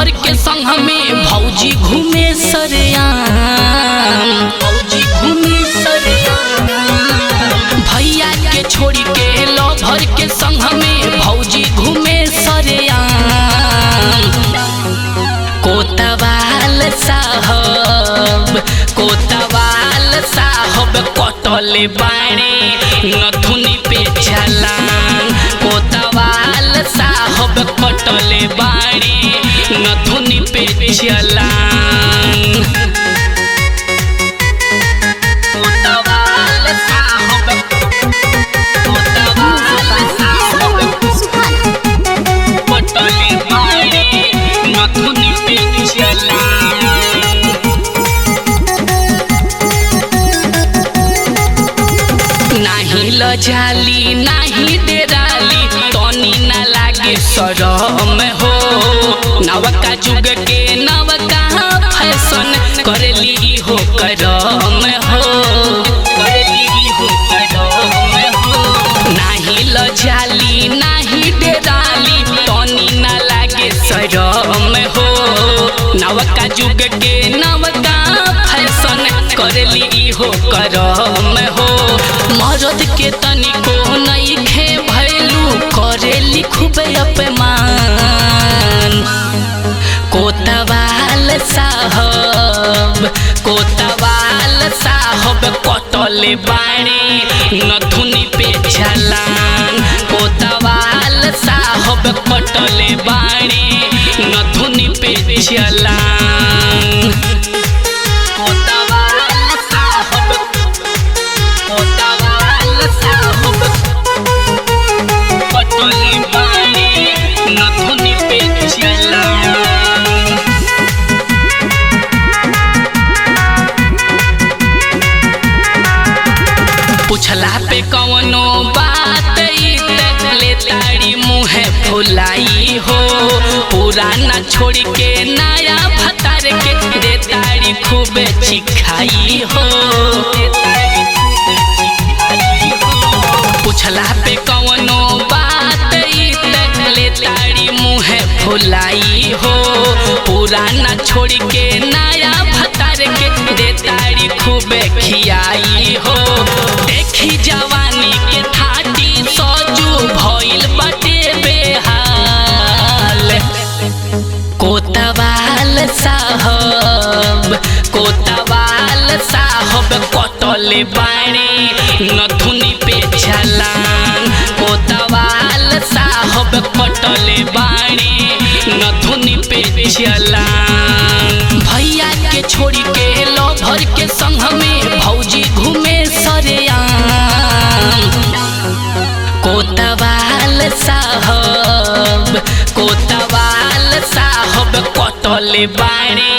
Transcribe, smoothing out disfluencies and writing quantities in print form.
भर के संग में भौजी घूमे सरेआम, भौजी घूमे सरेआम। भैया के छोड़ी के लभर के संग में भौजी घूमे सरेआम। कोतवाल साहब, कोतवाल साहब कटले बाणे नथुनी पे छलांग। कोतवाल साहब कटले बाणे नथुनी पे छलांग। कोतवाल साहब, कोतवाल साहब कटले बाणे नथुनी पे छलांग। नाही लजाली नाही डेराली तनी ना लागे शरम हो। नवका जुग के नवका फैशन करली हो करम हो, करली हो करम हो। नाही लजाली नाही डेराली तनी ना लागे शरम हो। नवका जुग के नवका फैशन करली हो करम हो। मरद के तनिको नइखे भैलू करेली खूब अपमान। कोतवाल साहब, कोतवाल साहब कटले बाणे नथुनी पे छलांग। कोतवाल साहब कटले बाणे नथुनी पे छलांग। कोतवाल साहब, कोतवाल साहब कटले बाणे नथुनी पे छलांग। पूछला पे कवनो बात ले ताड़ी मुँहे फुलाई हो। पुराना छोड़ के नया भतार के दे ताड़ी खूबे चिखाई हो। पूछला पे कवनो बात ले ताड़ी मुँहे फुलाई हो। पुराना छोड़ के नया भतार के दे ताड़ी खूबे खियाई हो। देखी जवानी के थाटी सजू भइल बाटे बेहाल। कोतवाल साहब, कोतवाल साहब कटले बाणे नथुनी पे छलांग। कोतवाल साहब कटले बाणे नथुनी पे छलांग। भैया के छोड़ी के लभर के संग में भौजी घूमे सरेआम। कोतवाल साहब, कोतवाल साहब कटले बाणे